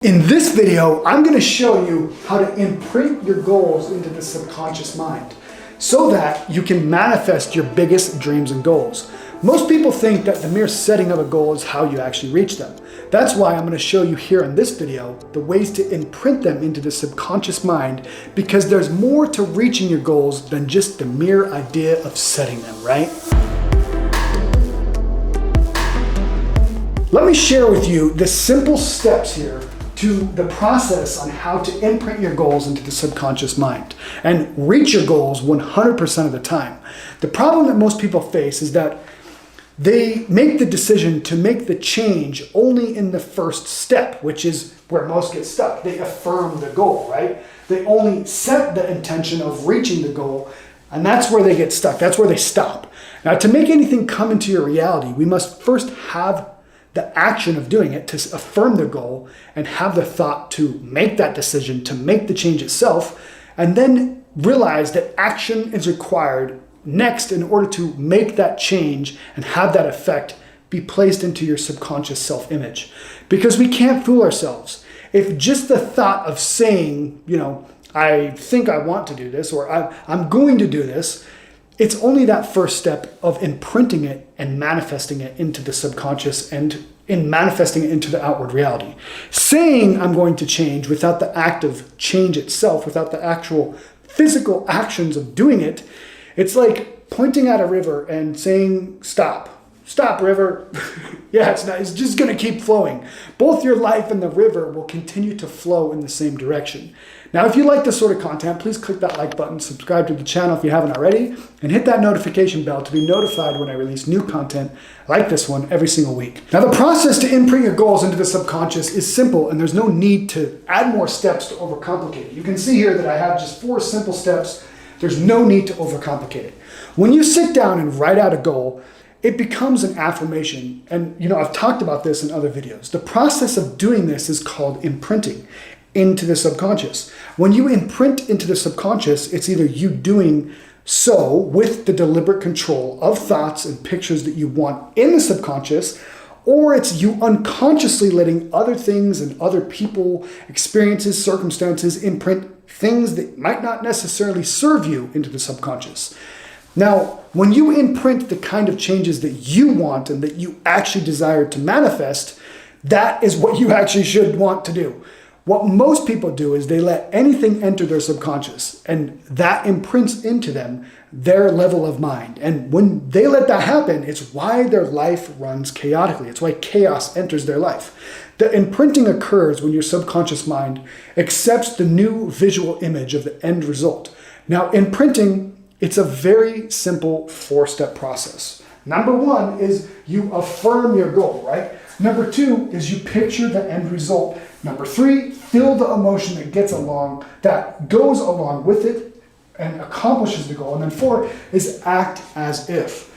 In this video, I'm going to show you how to imprint your goals into the subconscious mind so that you can manifest your biggest dreams and goals. Most people think that the mere setting of a goal is how you actually reach them. That's why I'm going to show you here in this video the ways to imprint them into the subconscious mind, because there's more to reaching your goals than just the mere idea of setting them, right? Let me share with you the simple steps here to the process on how to imprint your goals into the subconscious mind and reach your goals 100% of the time. The problem that most people face is that they make the decision to make the change only in the first step, which is where most get stuck. They affirm the goal, right? They only set the intention of reaching the goal, and that's where they get stuck. That's where they stop. Now, to make anything come into your reality, we must first have the action of doing it, to affirm the goal and have the thought to make that decision, to make the change itself, and then realize that action is required next in order to make that change and have that effect be placed into your subconscious self-image. Because we can't fool ourselves. If just the thought of saying, I think I want to do this, or I'm going to do this, it's only that first step of imprinting it and manifesting it into the subconscious and in manifesting it into the outward reality. Saying I'm going to change without the act of change itself, without the actual physical actions of doing it, it's like pointing at a river and saying, stop river. Yeah, it's just gonna keep flowing. Both your life and the river will continue to flow in the same direction. Now, if you like this sort of content, please click that like button, subscribe to the channel if you haven't already, and hit that notification bell to be notified when I release new content like this one every single week. Now, the process to imprint your goals into the subconscious is simple, and there's no need to add more steps to overcomplicate it. You can see here that I have just 4 simple steps. There's no need to overcomplicate it. When you sit down and write out a goal, it becomes an affirmation. And I've talked about this in other videos. The process of doing this is called imprinting into the subconscious. When you imprint into the subconscious, it's either you doing so with the deliberate control of thoughts and pictures that you want in the subconscious, or it's you unconsciously letting other things and other people, experiences, circumstances imprint things that might not necessarily serve you into the subconscious. Now, when you imprint the kind of changes that you want and that you actually desire to manifest, that is what you actually should want to do. What most people do is they let anything enter their subconscious, and that imprints into them their level of mind. And when they let that happen, it's why their life runs chaotically. It's why chaos enters their life. The imprinting occurs when your subconscious mind accepts the new visual image of the end result. Now, imprinting, it's a very simple 4-step process. Number 1 is you affirm your goal, right? Number 2 is you picture the end result. Number 3, feel the emotion that goes along with it and accomplishes the goal. And then 4 is act as if.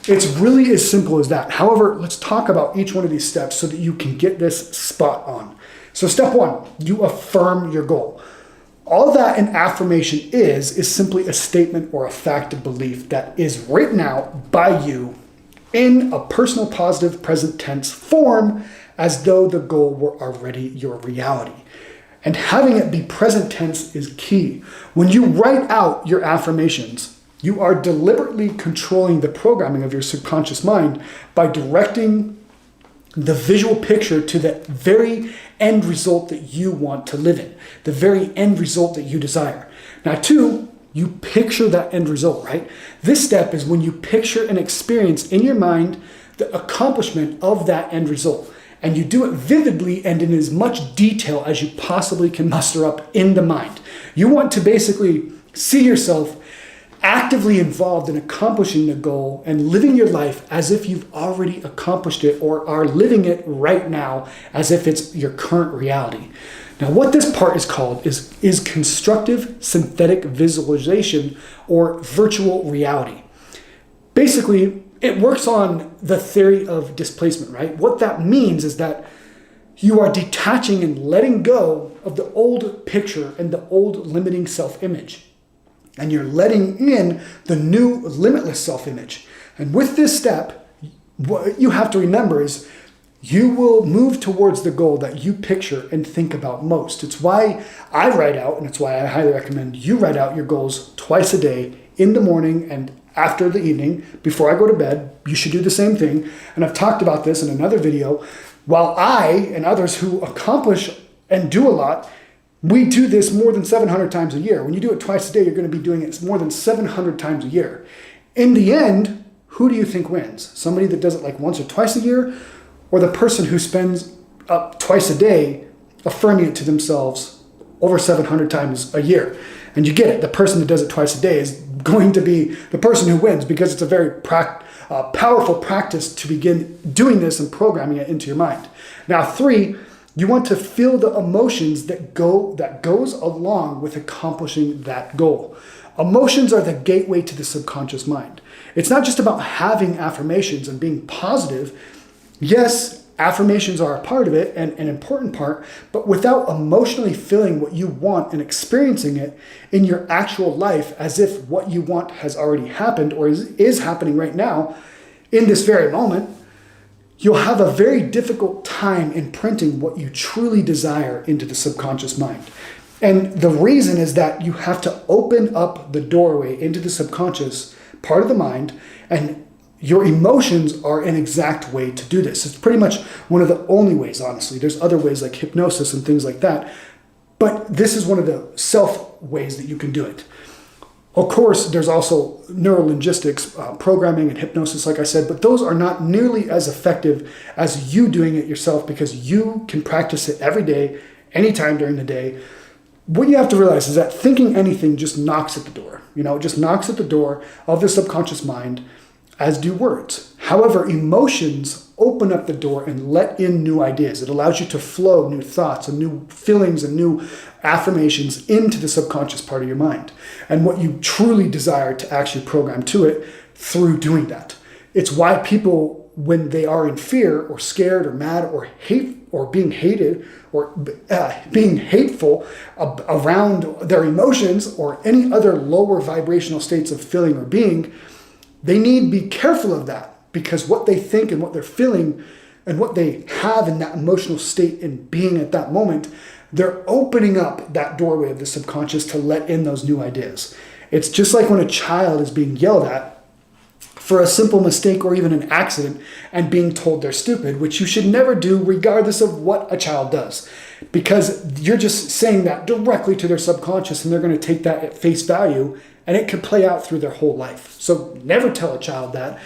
It's really as simple as that. However, let's talk about each one of these steps so that you can get this spot on. So step 1, you affirm your goal. All that an affirmation is simply a statement or a fact of belief that is written out by you in a personal positive present tense form as though the goal were already your reality. And having it be present tense is key. When you write out your affirmations, you are deliberately controlling the programming of your subconscious mind by directing the visual picture to the very end result that you want to live in, the very end result that you desire. Now, 2, you picture that end result, right? This step is when you picture and experience in your mind the accomplishment of that end result. And you do it vividly and in as much detail as you possibly can muster up in the mind. You want to basically see yourself actively involved in accomplishing the goal and living your life as if you've already accomplished it or are living it right now as if it's your current reality. Now, what this part is called is constructive synthetic visualization or virtual reality. Basically, it works on the theory of displacement, right? What that means is that you are detaching and letting go of the old picture and the old limiting self-image. And you're letting in the new limitless self-image. And with this step, what you have to remember is you will move towards the goal that you picture and think about most. It's why I write out, and it's why I highly recommend you write out your goals twice a day, in the morning and after the evening, before I go to bed. You should do the same thing. And I've talked about this in another video. While I and others who accomplish and do a lot, we do this more than 700 times a year. When you do it twice a day, you're going to be doing it more than 700 times a year. In the end, who do you think wins? Somebody that does it like once or twice a year, or the person who spends twice a day affirming it to themselves over 700 times a year? And you get it. The person that does it twice a day is going to be the person who wins, because it's a very powerful practice to begin doing this and programming it into your mind. Now, 3, you want to feel the emotions that goes along with accomplishing that goal. Emotions are the gateway to the subconscious mind. It's not just about having affirmations and being positive. Yes, affirmations are a part of it and an important part, but without emotionally feeling what you want and experiencing it in your actual life as if what you want has already happened or is happening right now in this very moment, you'll have a very difficult time imprinting what you truly desire into the subconscious mind. And the reason is that you have to open up the doorway into the subconscious part of the mind, and your emotions are an exact way to do this. It's pretty much one of the only ways, honestly. There's other ways like hypnosis and things like that, but this is one of the self ways that you can do it. Of course, there's also neurolinguistics, programming and hypnosis, like I said, but those are not nearly as effective as you doing it yourself, because you can practice it every day, anytime during the day. What you have to realize is that thinking anything just knocks at the door. It just knocks at the door of the subconscious mind, as do words. However, emotions open up the door and let in new ideas. It allows you to flow new thoughts and new feelings and new affirmations into the subconscious part of your mind, and what you truly desire to actually program to it through doing that. It's why people, when they are in fear or scared or mad or hate or being hated or being hateful around their emotions or any other lower vibrational states of feeling or being, they need to be careful of that, because what they think and what they're feeling and what they have in that emotional state and being at that moment, they're opening up that doorway of the subconscious to let in those new ideas. It's just like when a child is being yelled at for a simple mistake or even an accident and being told they're stupid, which you should never do regardless of what a child does, because you're just saying that directly to their subconscious and they're going to take that at face value, and it could play out through their whole life. So never tell a child that.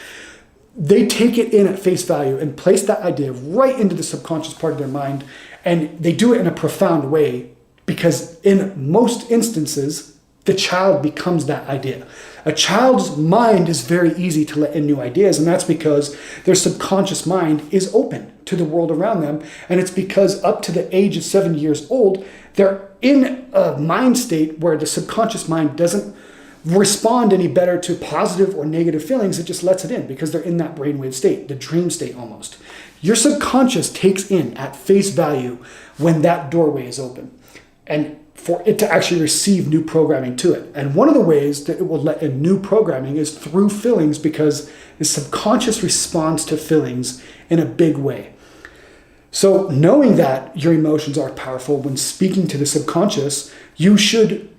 They take it in at face value and place that idea right into the subconscious part of their mind, and they do it in a profound way, because in most instances, the child becomes that idea. A child's mind is very easy to let in new ideas, and that's because their subconscious mind is open to the world around them, and it's because up to the age of 7 years old, they're in a mind state where the subconscious mind doesn't respond any better to positive or negative feelings. It just lets it in because they're in that brainwave state, the dream state almost. Your subconscious takes in at face value when that doorway is open, and for it to actually receive new programming to it. And one of the ways that it will let in new programming is through feelings, because the subconscious responds to feelings in a big way. So knowing that your emotions are powerful when speaking to the subconscious, you should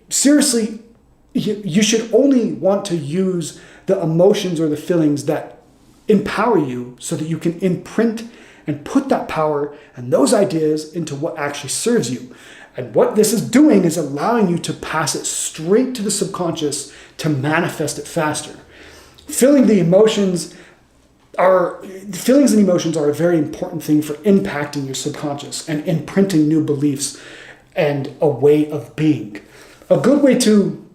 only want to use the emotions or the feelings that empower you, so that you can imprint and put that power and those ideas into what actually serves you. And what this is doing is allowing you to pass it straight to the subconscious to manifest it faster. Feelings and emotions are a very important thing for impacting your subconscious and imprinting new beliefs and a way of being. A good way to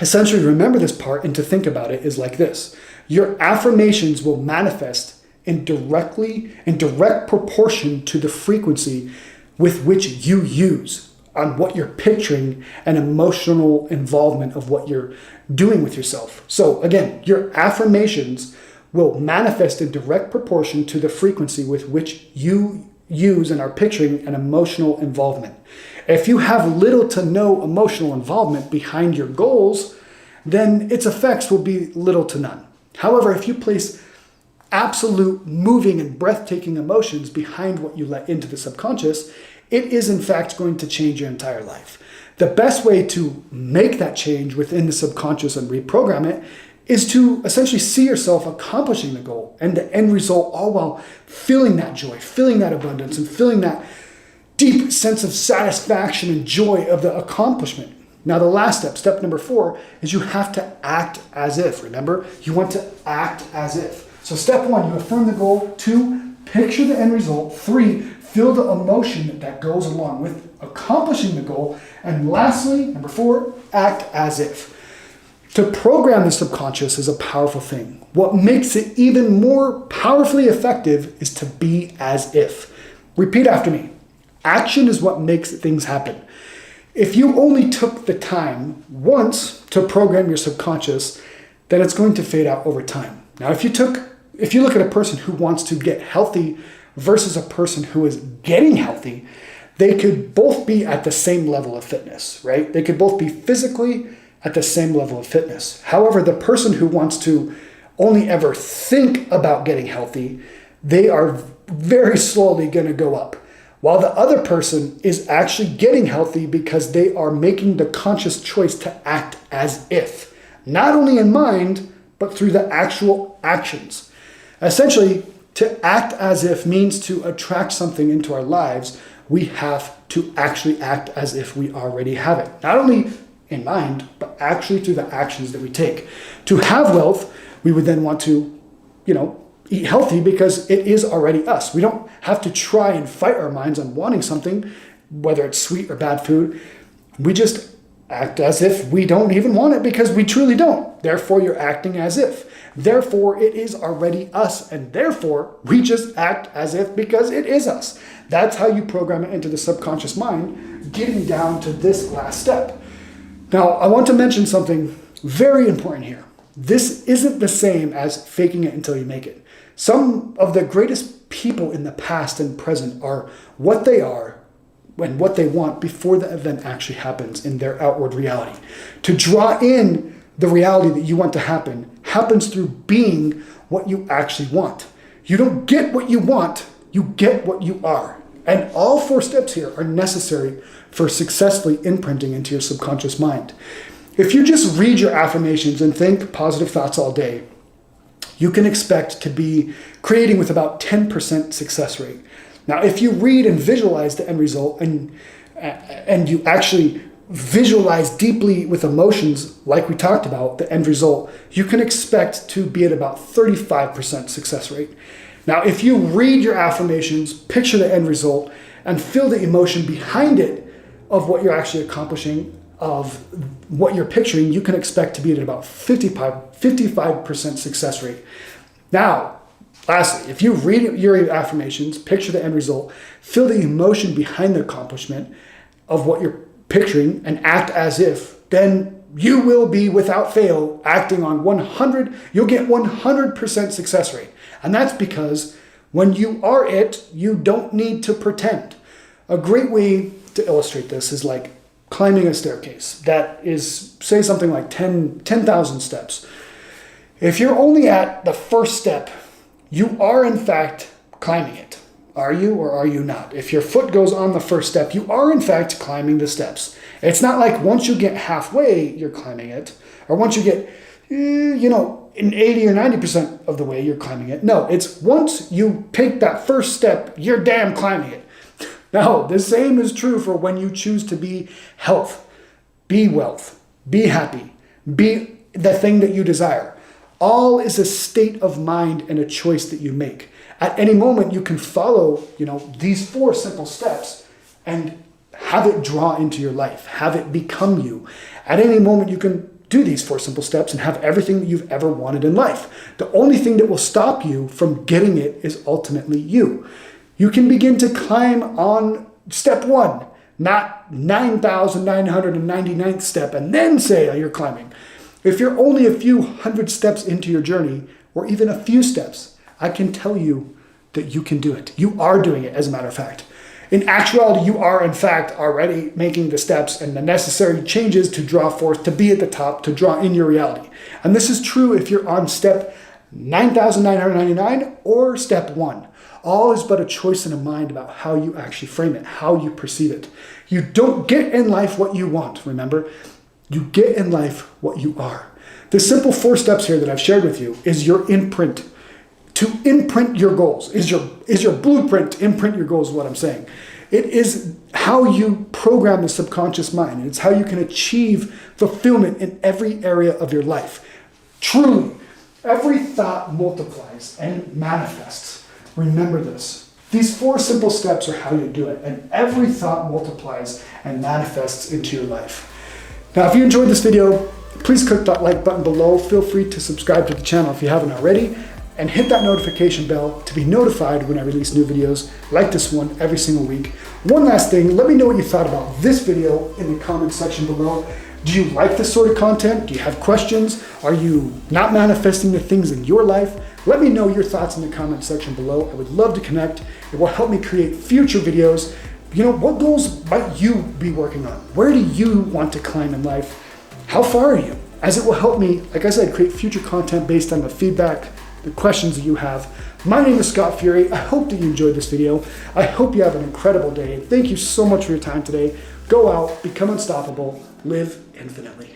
essentially remember this part and to think about it is like this. Your affirmations will manifest in direct proportion to the frequency with which you use on what you're picturing and emotional involvement of what you're doing with yourself. So again, your affirmations will manifest in direct proportion to the frequency with which you use and are picturing an emotional involvement. If you have little to no emotional involvement behind your goals, then its effects will be little to none. However, if you place absolute moving and breathtaking emotions behind what you let into the subconscious, it is in fact going to change your entire life. The best way to make that change within the subconscious and reprogram it is to essentially see yourself accomplishing the goal and the end result, all while feeling that joy, feeling that abundance, and feeling that deep sense of satisfaction and joy of the accomplishment. Now, the last step, step number 4, is you have to act as if. Remember, you want to act as if. So step 1, you affirm the goal. 2, picture the end result. 3, feel the emotion that goes along with accomplishing the goal. And lastly, number 4, act as if. To program the subconscious is a powerful thing. What makes it even more powerfully effective is to be as if. Repeat after me. Action is what makes things happen. If you only took the time once to program your subconscious, then it's going to fade out over time. Now, if you look at a person who wants to get healthy versus a person who is getting healthy, they could both be at the same level of fitness, right? They could both be physically at the same level of fitness. However, the person who wants to only ever think about getting healthy, they are very slowly going to go up. While the other person is actually getting healthy because they are making the conscious choice to act as if, not only in mind, but through the actual actions. Essentially, to act as if means to attract something into our lives, we have to actually act as if we already have it. Not only in mind, but actually through the actions that we take. To have wealth, we would then want to, eat healthy because it is already us. We don't have to try and fight our minds on wanting something, whether it's sweet or bad food. We just act as if we don't even want it because we truly don't. Therefore, you're acting as if. Therefore, it is already us. And therefore, we just act as if because it is us. That's how you program it into the subconscious mind, getting down to this last step. Now, I want to mention something very important here. This isn't the same as faking it until you make it. Some of the greatest people in the past and present are what they are and what they want before the event actually happens in their outward reality. To draw in the reality that you want to happen happens through being what you actually want. You don't get what you want, you get what you are. And all 4 steps here are necessary for successfully imprinting into your subconscious mind. If you just read your affirmations and think positive thoughts all day, you can expect to be creating with about 10% success rate. Now, if you read and visualize the end result and you actually visualize deeply with emotions, like we talked about, the end result, you can expect to be at about 35% success rate. Now, if you read your affirmations, picture the end result, and feel the emotion behind it of what you're actually accomplishing, of what you're picturing, you can expect to be at about 55% success rate. Now, lastly, if you read your affirmations, picture the end result, feel the emotion behind the accomplishment of what you're picturing, and act as if, then you will be, without fail, acting on you'll get 100% success rate. And that's because when you are it, you don't need to pretend. A great way to illustrate this is like climbing a staircase that is, say, something like 10,000 steps. If you're only at the first step, you are in fact climbing it. Are you or are you not? If your foot goes on the first step, you are in fact climbing the steps. It's not like once you get halfway, you're climbing it, or once you get, in 80 or 90% of the way, you're climbing it. No, it's once you take that first step, you're damn climbing it. Now, the same is true for when you choose to be health, be wealth, be happy, be the thing that you desire. All is a state of mind and a choice that you make. At any moment, you can follow, these 4 simple steps and have it draw into your life, have it become you. At any moment, you can do these 4 simple steps and have everything that you've ever wanted in life. The only thing that will stop you from getting it is ultimately you. You can begin to climb on step 1, not 9,999th step, and then say you're climbing. If you're only a few hundred steps into your journey, or even a few steps, I can tell you that you can do it. You are doing it, as a matter of fact. In actuality, you are, in fact, already making the steps and the necessary changes to draw forth, to be at the top, to draw in your reality. And this is true if you're on step $9,999 or step 1. All is but a choice in a mind about how you actually frame it, how you perceive it. You don't get in life what you want, remember? You get in life what you are. The simple 4 steps here that I've shared with you is your imprint. To imprint your goals is your blueprint. Imprint your goals is what I'm saying. It is how you program the subconscious mind. And it's how you can achieve fulfillment in every area of your life. Truly, every thought multiplies and manifests. Remember this. These 4 simple steps are how you do it. And every thought multiplies and manifests into your life. Now, if you enjoyed this video, please click that like button below. Feel free to subscribe to the channel if you haven't already. And hit that notification bell to be notified when I release new videos like this one every single week. One last thing, let me know what you thought about this video in the comment section below. Do you like this sort of content? Do you have questions? Are you not manifesting the things in your life? Let me know your thoughts in the comment section below. I would love to connect. It will help me create future videos. You know, what goals might you be working on? Where do you want to climb in life? How far are you? As it will help me, like I said, create future content based on the feedback, the questions that you have. My name is Scott Fury. I hope that you enjoyed this video. I hope you have an incredible day. Thank you so much for your time today. Go out, become unstoppable, live infinitely.